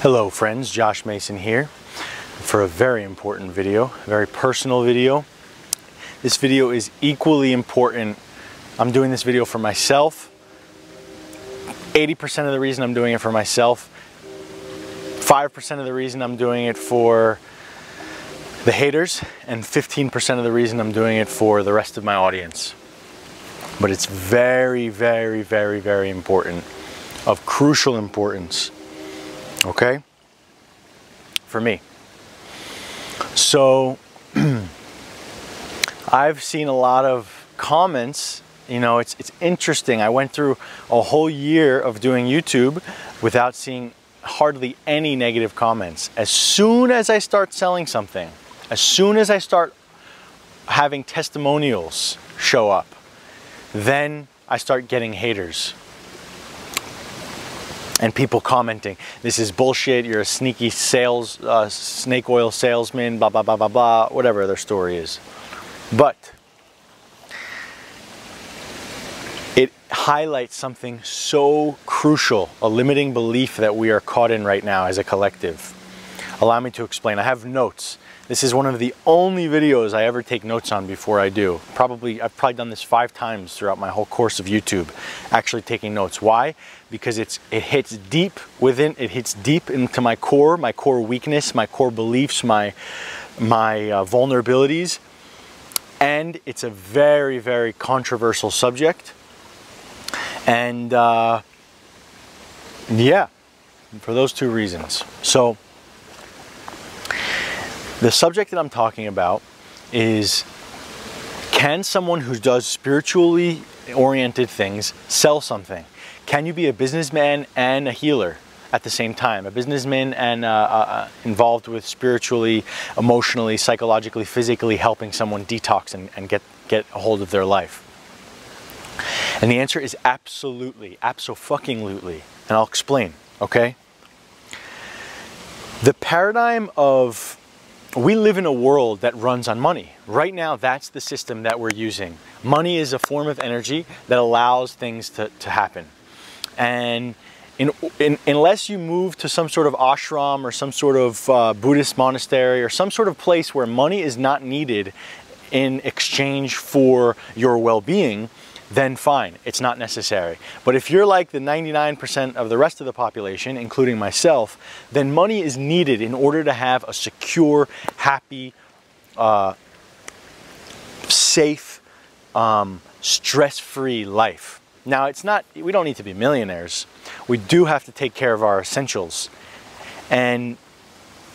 Hello friends, Josh Mason here for a very important video, a very personal video. This video is equally important. I'm doing this video for myself. 80% of the reason I'm doing it for myself. 5% of the reason I'm doing it for the haters, and 15% of the reason I'm doing it for the rest of my audience. But it's very, very, very, very important, of crucial importance. Okay, for me. So I've seen a lot of comments. You know, it's interesting. I went through a whole year of doing YouTube without seeing hardly any negative comments. As soon as I start selling something, as soon as I start having testimonials show up, then I start getting haters. And people commenting, this is bullshit, you're a sneaky snake oil salesman, blah, blah, blah, blah, blah, whatever their story is. But it highlights something so crucial, a limiting belief that we are caught in right now as a collective. Allow me to explain. I have notes. This is one of the only videos I ever take notes on before I do. I've probably done this 5 times throughout my whole course of YouTube, actually taking notes. Why? Because it hits deep within, it hits deep into my core weakness, my core beliefs, my vulnerabilities. And it's a very, very controversial subject. And yeah, for those 2 reasons. So the subject that I'm talking about is, can someone who does spiritually oriented things sell something? Can you be a businessman and a healer at the same time? A businessman and involved with spiritually, emotionally, psychologically, physically helping someone detox and get a hold of their life? And the answer is absolutely, abso-fucking-lutely. And I'll explain, okay? The paradigm of, we live in a world that runs on money. Right now, that's the system that we're using. Money is a form of energy that allows things to happen. And unless you move to some sort of ashram or some sort of Buddhist monastery or some sort of place where money is not needed in exchange for your well-being, then fine, it's not necessary. But if you're like the 99% of the rest of the population, including myself, then money is needed in order to have a secure, happy, safe, stress-free life. Now, it's not, we don't need to be millionaires. We do have to take care of our essentials, and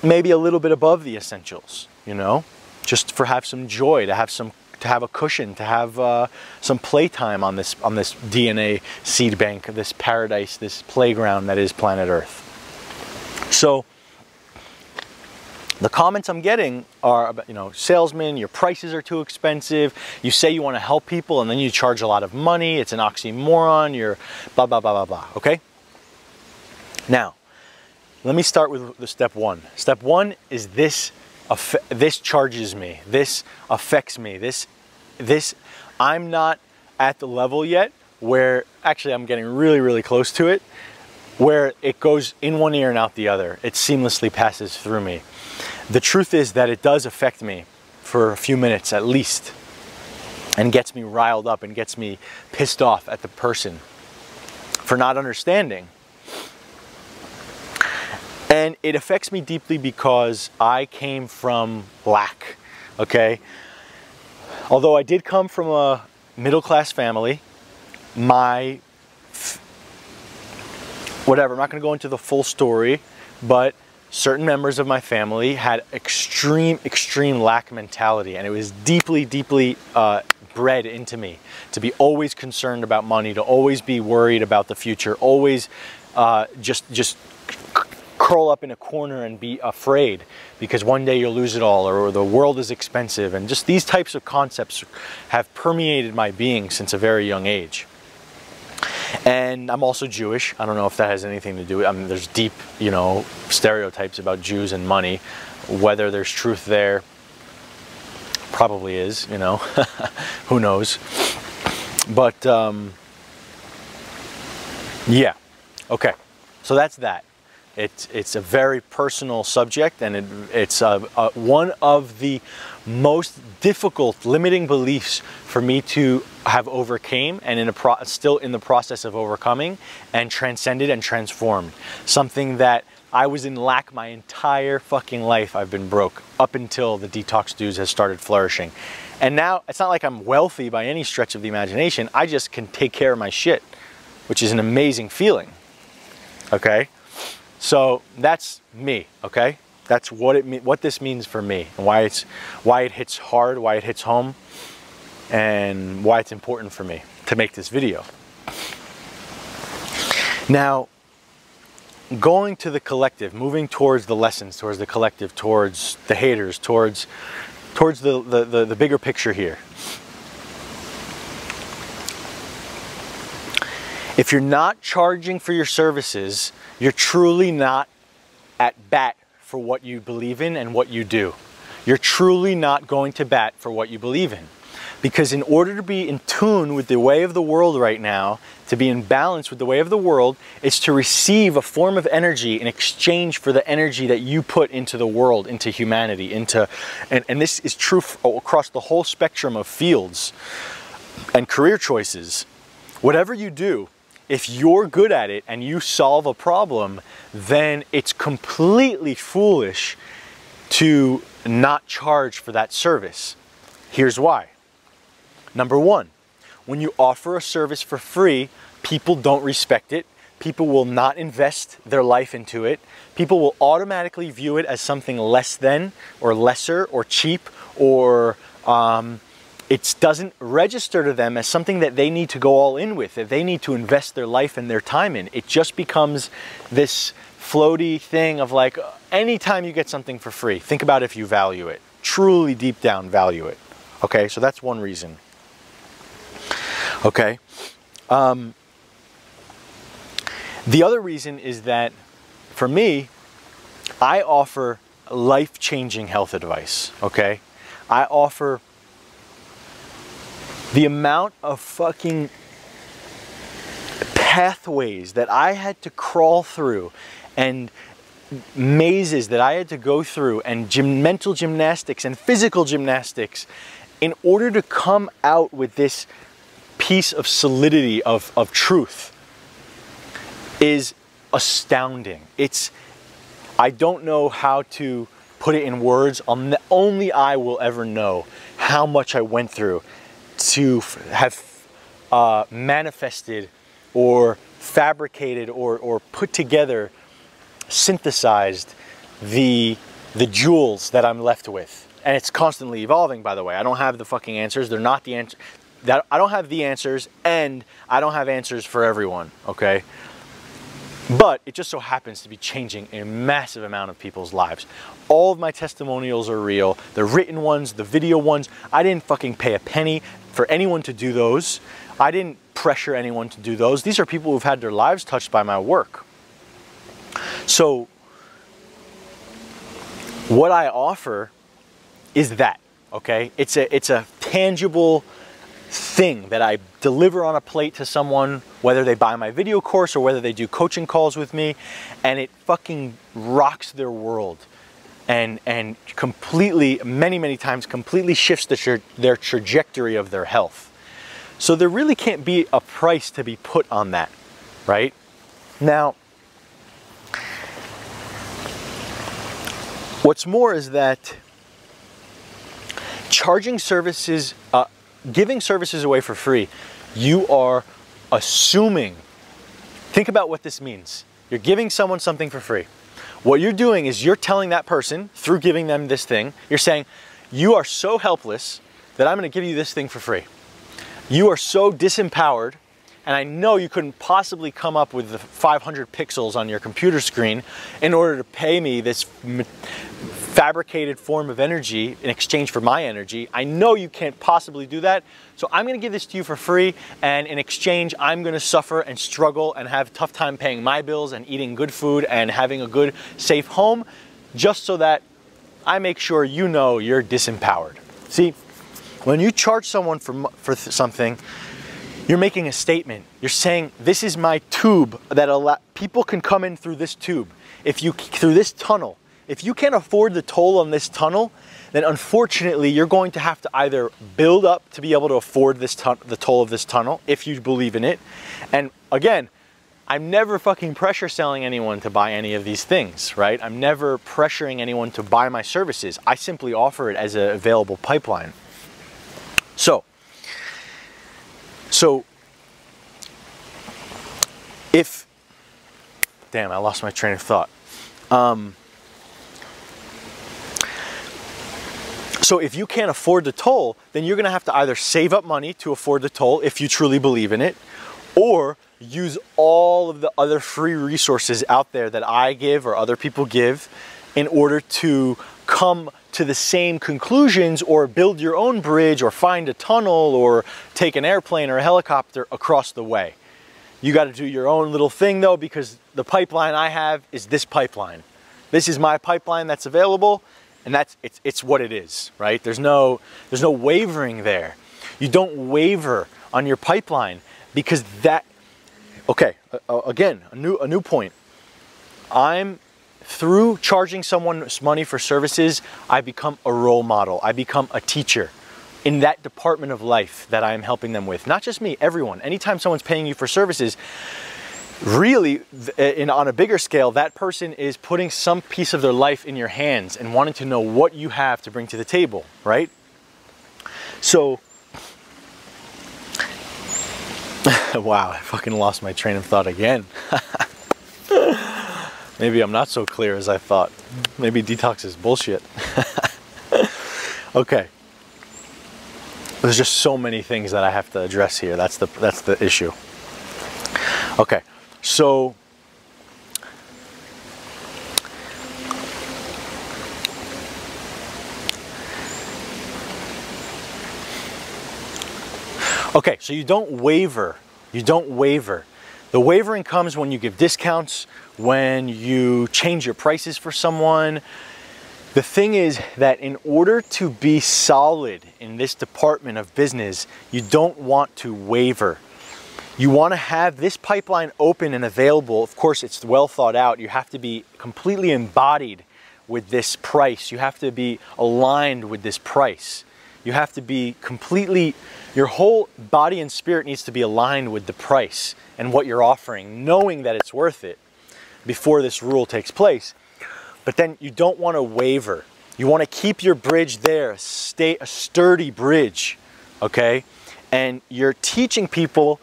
maybe a little bit above the essentials, you know, just for have some joy, to have a cushion, to have some playtime on this DNA seed bank, this paradise, this playground that is planet Earth. So the comments I'm getting are about, you know, salesman, your prices are too expensive. You say you want to help people and then you charge a lot of money. It's an oxymoron. You're blah, blah, blah, blah, blah. Okay? Now, let me start with the step 1. Step 1 is this charges me. This affects me. This, I'm not at the level yet where, actually I'm getting really, really close to it, where it goes in one ear and out the other. It seamlessly passes through me. The truth is that it does affect me for a few minutes at least, and gets me riled up and gets me pissed off at the person for not understanding. And it affects me deeply because I came from lack, okay? Although I did come from a middle-class family, whatever, I'm not gonna go into the full story, but certain members of my family had extreme lack mentality, and it was deeply, deeply bred into me to be always concerned about money, to always be worried about the future, always just curl up in a corner and be afraid because one day you'll lose it all, or the world is expensive. And just these types of concepts have permeated my being since a very young age. And I'm also Jewish. I don't know if that has anything to do with it. I mean, there's deep, you know, stereotypes about Jews and money. Whether there's truth there, probably is, you know, who knows. But yeah, okay, so that's that. It's a very personal subject, and it's one of the most difficult limiting beliefs for me to have overcame, and still in the process of overcoming, and transcended and transformed. Something that I was in lack my entire fucking life. I've been broke up until the Detox dudes has started flourishing. And now it's not like I'm wealthy by any stretch of the imagination. I just can take care of my shit, which is an amazing feeling. Okay? So that's me, okay? That's what this means for me, and why it hits hard, why it hits home, and why it's important for me to make this video. Now, going to the collective, moving towards the lessons, towards the collective, towards the haters, towards the bigger picture here. If you're not charging for your services, you're truly not at bat for what you believe in and what you do. You're truly not going to bat for what you believe in. Because in order to be in tune with the way of the world right now, to be in balance with the way of the world, is to receive a form of energy in exchange for the energy that you put into the world, into humanity, and this is true across the whole spectrum of fields and career choices. Whatever you do, if you're good at it and you solve a problem, then it's completely foolish to not charge for that service. Here's why. Number one, when you offer a service for free, people don't respect it. People will not invest their life into it. People will automatically view it as something less than, or lesser, or cheap, or it doesn't register to them as something that they need to go all in with, that they need to invest their life and their time in. It just becomes this floaty thing of like, anytime you get something for free, think about if you value it. Truly deep down value it. Okay, so that's one reason. Okay. The other reason is that, for me, I offer life-changing health advice, okay? I offer the amount of fucking pathways that I had to crawl through, and mazes that I had to go through, and mental gymnastics and physical gymnastics in order to come out with this piece of solidity of truth is astounding. I don't know how to put it in words. Only I will ever know how much I went through to have manifested or fabricated or put together, synthesized the jewels that I'm left with. And it's constantly evolving, by the way. I don't have the fucking answers. They're not the answer. I don't have the answers, and I don't have answers for everyone, okay? But it just so happens to be changing a massive amount of people's lives. All of my testimonials are real. The written ones, the video ones. I didn't fucking pay a penny for anyone to do those. I didn't pressure anyone to do those. These are people who've had their lives touched by my work. So what I offer is that, okay? It's a tangible thing that I deliver on a plate to someone, whether they buy my video course or whether they do coaching calls with me, and it fucking rocks their world and completely, many times, completely shifts their trajectory of their health. So there really can't be a price to be put on that, right? Now, what's more is that charging services, giving services away for free, you are assuming. Think about what this means. You're giving someone something for free. What you're doing is you're telling that person, through giving them this thing, you're saying, you are so helpless that I'm going to give you this thing for free. You are so disempowered, and I know you couldn't possibly come up with the 500 pixels on your computer screen in order to pay me this fabricated form of energy in exchange for my energy. I know you can't possibly do that, so I'm going to give this to you for free, and in exchange I'm going to suffer and struggle and have a tough time paying my bills and eating good food and having a good, safe home, just so that I make sure you know you're disempowered. See, when you charge someone for something, You're making a statement. You're saying, this is my tube that people can come in through this tube. Through this tunnel. If you can't afford the toll on this tunnel, then unfortunately you're going to have to either build up to be able to afford the toll of this tunnel, if you believe in it. And again, I'm never fucking pressure selling anyone to buy any of these things, right? I'm never pressuring anyone to buy my services. I simply offer it as an available pipeline. So damn, I lost my train of thought. So if you can't afford the toll, then you're gonna have to either save up money to afford the toll if you truly believe in it, or use all of the other free resources out there that I give or other people give in order to come to the same conclusions, or build your own bridge, or find a tunnel, or take an airplane or a helicopter across the way. You got to do your own little thing though, because the pipeline I have is this pipeline. This is my pipeline that's available, and it's what it is, right? There's no wavering there. You don't waver on your pipeline, because again, a new point. Through charging someone money for services, I become a role model. I become a teacher in that department of life that I am helping them with. Not just me, everyone. Anytime someone's paying you for services, really, on a bigger scale, that person is putting some piece of their life in your hands and wanting to know what you have to bring to the table, right? So, wow, I fucking lost my train of thought again. Maybe I'm not so clear as I thought. Maybe detox is bullshit. Okay. There's just so many things that I have to address here. That's the issue. Okay. So so you don't waver. You don't waver. The wavering comes when you give discounts, when you change your prices for someone. The thing is that in order to be solid in this department of business, you don't want to waver. You want to have this pipeline open and available. Of course, it's well thought out. You have to be completely embodied with this price. You have to be aligned with this price. You have to be completely, your whole body and spirit needs to be aligned with the price and what you're offering, knowing that it's worth it before this rule takes place. But then you don't want to waver. You want to keep your bridge there, stay a sturdy bridge, okay? And you're teaching people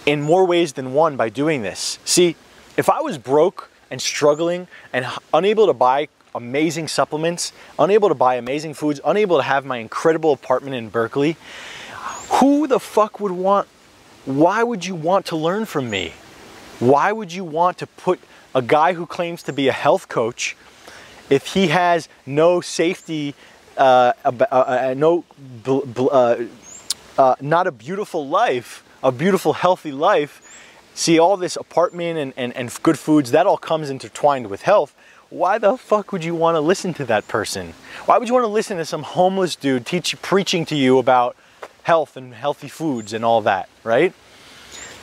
in more ways than one by doing this. See, if I was broke and struggling and unable to buy amazing supplements, unable to buy amazing foods, unable to have my incredible apartment in Berkeley, who the fuck would why would you want to learn from me? Why would you want to put a guy who claims to be a health coach, if he has no safety, not a beautiful life, a beautiful healthy life, see all this apartment and good foods, that all comes intertwined with health. Why the fuck would you want to listen to that person? Why would you want to listen to some homeless dude preaching to you about health and healthy foods and all that, right?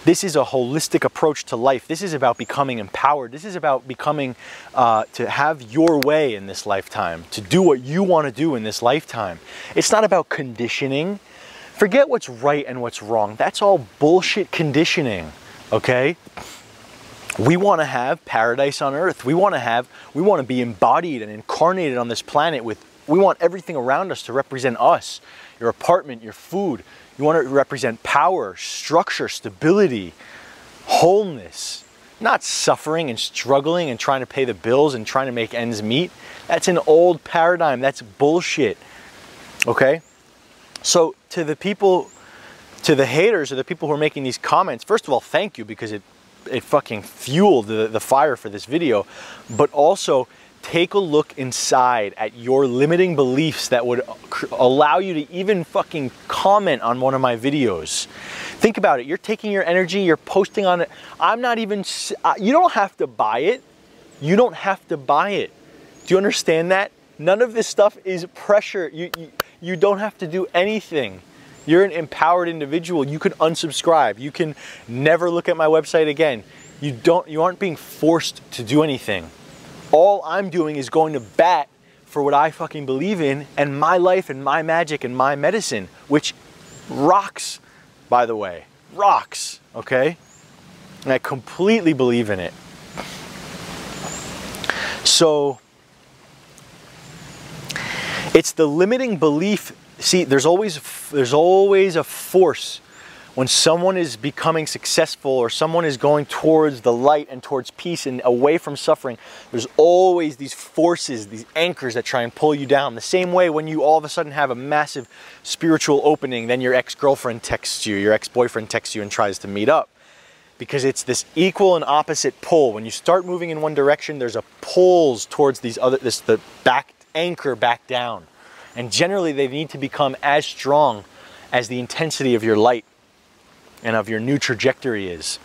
This is a holistic approach to life. This is about becoming empowered. This is about becoming, to have your way in this lifetime, to do what you want to do in this lifetime. It's not about conditioning. Forget what's right and what's wrong. That's all bullshit conditioning, okay? We want to have paradise on earth. We want to be embodied and incarnated on this planet we want everything around us to represent us. Your apartment, your food. You want to represent power, structure, stability, wholeness. Not suffering and struggling and trying to pay the bills and trying to make ends meet. That's an old paradigm. That's bullshit. Okay? So to the people, to the haters or the people who are making these comments, first of all, thank you, because it fucking fueled the fire for this video. But also, take a look inside at your limiting beliefs that would allow you to even fucking comment on one of my videos. Think about it. You're taking your energy, you're posting on it. I'm not even, you don't have to buy it. You don't have to buy it. Do you understand that? None of this stuff is pressure. You don't have to do anything. You're an empowered individual. You can unsubscribe. You can never look at my website again. You aren't being forced to do anything. All I'm doing is going to bat for what I fucking believe in and my life and my magic and my medicine, which rocks, by the way, rocks, okay? And I completely believe in it. So it's the limiting belief. See, there's always a force when someone is becoming successful or someone is going towards the light and towards peace and away from suffering. There's always these forces, these anchors that try and pull you down. The same way when you all of a sudden have a massive spiritual opening, then your ex-girlfriend texts you, your ex-boyfriend texts you and tries to meet up. Because it's this equal and opposite pull. When you start moving in one direction, there's a pulls towards the back anchor back down. And generally they need to become as strong as the intensity of your light and of your new trajectory is.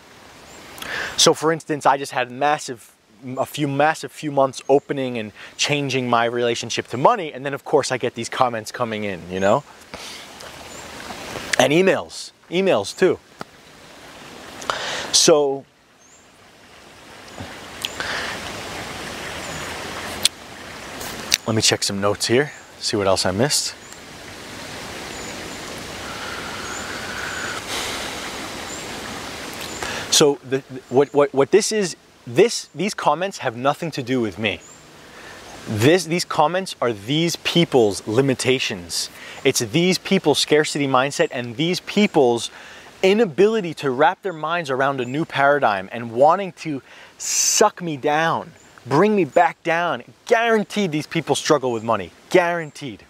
So for instance, I just had a few months opening and changing my relationship to money, and then of course I get these comments coming in, you know? And emails too. So let me check some notes here, see what else I missed. So what this is, these comments have nothing to do with me. These comments are these people's limitations. It's these people's scarcity mindset and these people's inability to wrap their minds around a new paradigm and wanting to suck me down, bring me back down. Guaranteed these people struggle with money. Guaranteed.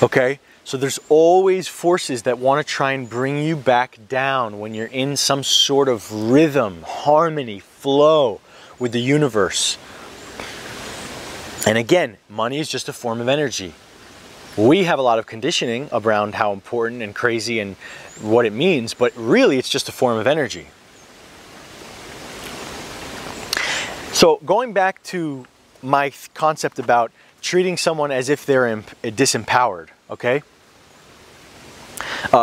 Okay? So there's always forces that want to try and bring you back down when you're in some sort of rhythm, harmony, flow with the universe. And again, money is just a form of energy. We have a lot of conditioning around how important and crazy and what it means, but really it's just a form of energy. So going back to my concept about treating someone as if they're disempowered, okay?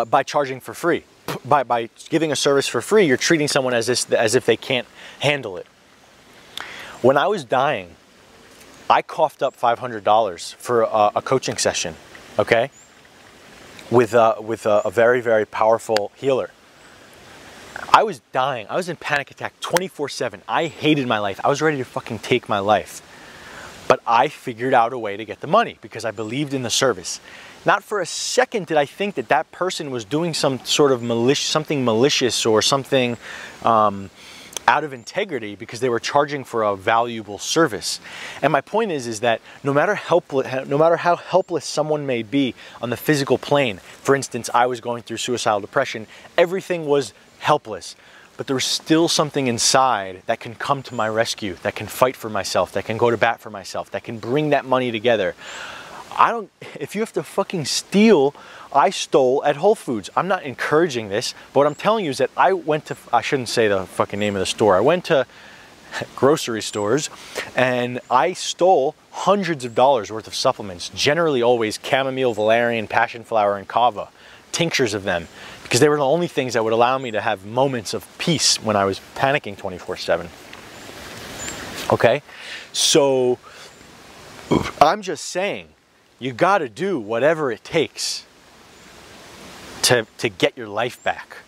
By charging for free. By giving a service for free, you're treating someone as if they can't handle it. When I was dying, I coughed up $500 for a coaching session, okay? With a very, very powerful healer. I was dying. I was in panic attack 24/7. I hated my life. I was ready to fucking take my life. But I figured out a way to get the money because I believed in the service. Not for a second did I think that that person was doing some sort of something malicious or something out of integrity because they were charging for a valuable service. And my point is that no matter how helpless someone may be on the physical plane, for instance, I was going through suicidal depression, everything was helpless. But there was still something inside that can come to my rescue, that can fight for myself, that can go to bat for myself, that can bring that money together. If you have to fucking steal, I stole at Whole Foods. I'm not encouraging this, but what I'm telling you is that I shouldn't say the fucking name of the store. I went to grocery stores and I stole hundreds of dollars worth of supplements, generally always chamomile, valerian, passion flower, and kava, tinctures of them, because they were the only things that would allow me to have moments of peace when I was panicking 24/7. Okay? So I'm just saying, you gotta do whatever it takes to get your life back.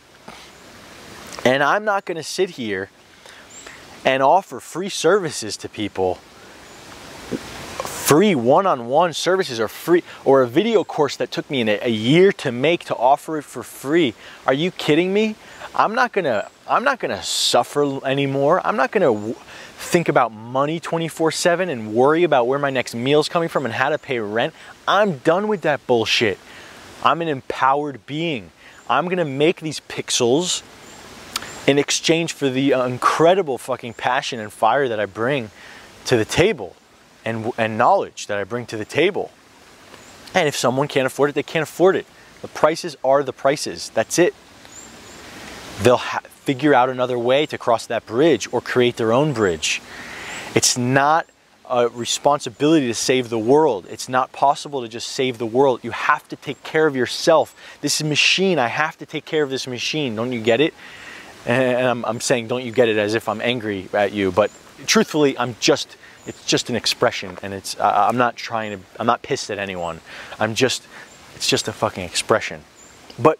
And I'm not gonna sit here and offer free services to people, free one-on-one services, or a video course that took me a year to make, to offer it for free. Are you kidding me? I'm not gonna suffer anymore. I'm not gonna think about money 24/7 and worry about where my next meal's coming from and how to pay rent. I'm done with that bullshit. I'm an empowered being. I'm gonna make these pixels in exchange for the incredible fucking passion and fire that I bring to the table, and knowledge that I bring to the table. And if someone can't afford it, they can't afford it. The prices are the prices. That's it. They'll figure out another way to cross that bridge or create their own bridge. It's not a responsibility to save the world. It's not possible to just save the world. You have to take care of yourself. This is machine. I have to take care of this machine. Don't you get it? And I'm saying don't you get it as if I'm angry at you, but truthfully, it's just an expression, and I'm not pissed at anyone. It's just a fucking expression. But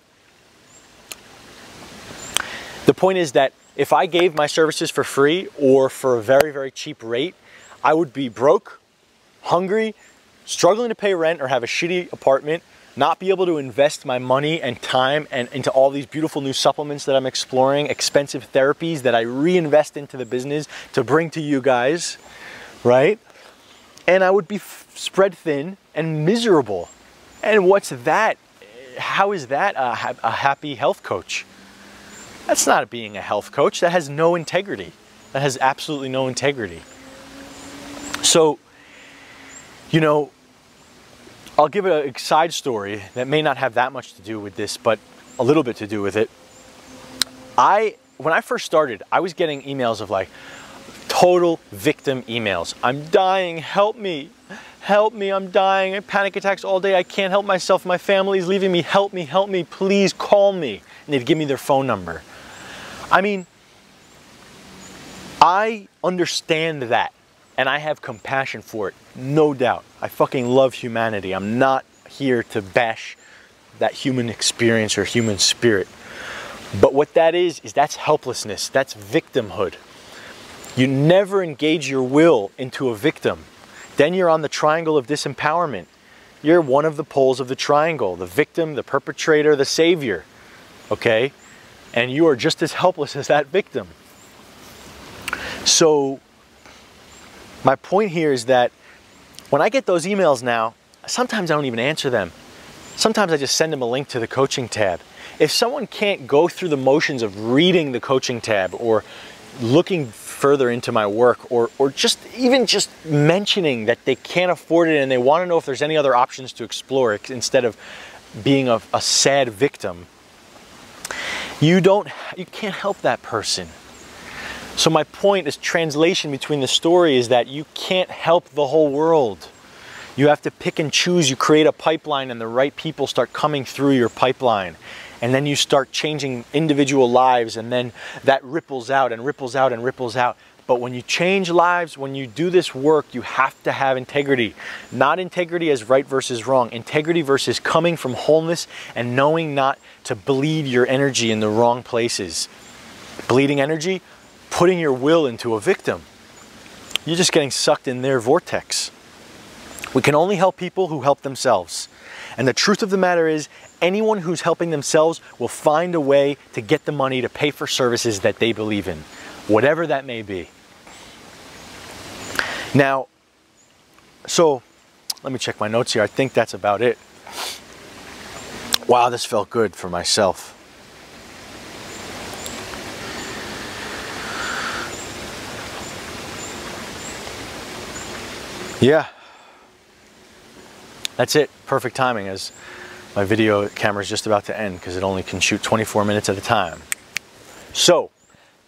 the point is that if I gave my services for free or for a very, very cheap rate, I would be broke, hungry, struggling to pay rent or have a shitty apartment, not be able to invest my money and time and into all these beautiful new supplements that I'm exploring, expensive therapies that I reinvest into the business to bring to you guys, right? And I would be spread thin and miserable. And what's that? How is that a happy health coach? That's not being a health coach. That has no integrity. That has absolutely no integrity. So, you know, I'll give a side story that may not have that much to do with this, but a little bit to do with it. When I first started, I was getting emails of like total victim emails. I'm dying, help me. Help me, I'm dying. I have panic attacks all day. I can't help myself. My family's leaving me. Help me, please call me. And they'd give me their phone number. I mean, I understand that. And I have compassion for it, no doubt. I fucking love humanity. I'm not here to bash that human experience or human spirit. But what that is that's helplessness. That's victimhood. You never engage your will into a victim. Then you're on the triangle of disempowerment. You're one of the poles of the triangle, the victim, the perpetrator, the savior, okay? And you are just as helpless as that victim. So my point here is that when I get those emails now, sometimes I don't even answer them. Sometimes I just send them a link to the coaching tab. If someone can't go through the motions of reading the coaching tab or looking further into my work or just mentioning that they can't afford it and they want to know if there's any other options to explore instead of being a sad victim, you can't help that person. So my point is, translation between the story is that you can't help the whole world. You have to pick and choose. You create a pipeline and the right people start coming through your pipeline. And then you start changing individual lives, and then that ripples out and ripples out and ripples out. But when you change lives, when you do this work, you have to have integrity. Not integrity as right versus wrong. Integrity versus coming from wholeness and knowing not to bleed your energy in the wrong places. Bleeding energy, putting your will into a victim. You're just getting sucked in their vortex. We can only help people who help themselves. And the truth of the matter is, anyone who's helping themselves will find a way to get the money to pay for services that they believe in, whatever that may be. Now, so let me check my notes here. I think that's about it. Wow, this felt good for myself. Yeah. That's it. Perfect timing, as my video camera is just about to end because it only can shoot 24 minutes at a time. So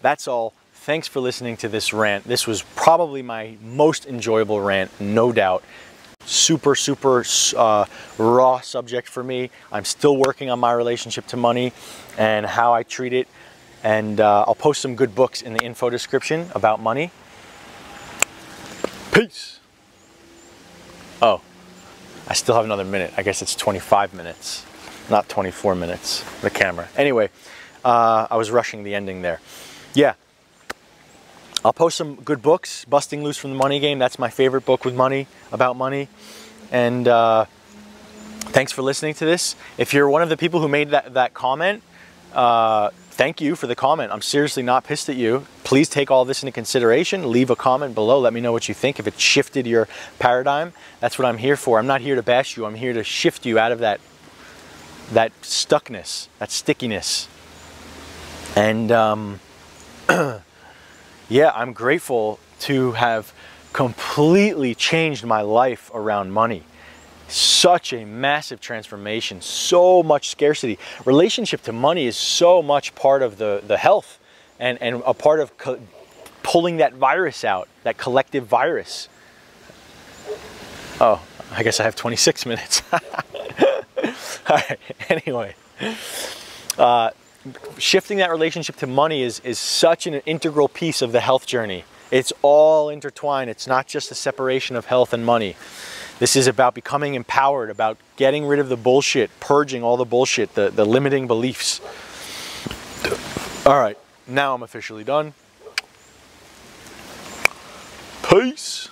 that's all. Thanks for listening to this rant. This was probably my most enjoyable rant, no doubt. Super, super raw subject for me. I'm still working on my relationship to money and how I treat it. And I'll post some good books in the info description about money. Peace. Oh. I still have another minute. I guess it's 25 minutes, not 24 minutes, the camera. Anyway, I was rushing the ending there. Yeah, I'll post some good books. Busting Loose from the Money Game, that's my favorite book with money, about money. And thanks for listening to this. If you're one of the people who made that comment, thank you for the comment. I'm seriously not pissed at you. Please take all this into consideration. Leave a comment below. Let me know what you think. If it shifted your paradigm, that's what I'm here for. I'm not here to bash you. I'm here to shift you out of that stuckness, that stickiness. And yeah, I'm grateful to have completely changed my life around money. Such a massive transformation, so much scarcity. Relationship to money is so much part of the health and a part of pulling that virus out, that collective virus. Oh, I guess I have 26 minutes. All right, anyway. Shifting that relationship to money is such an integral piece of the health journey. It's all intertwined. It's not just a separation of health and money. This is about becoming empowered, about getting rid of the bullshit, purging all the bullshit, the limiting beliefs. All right, now I'm officially done. Peace.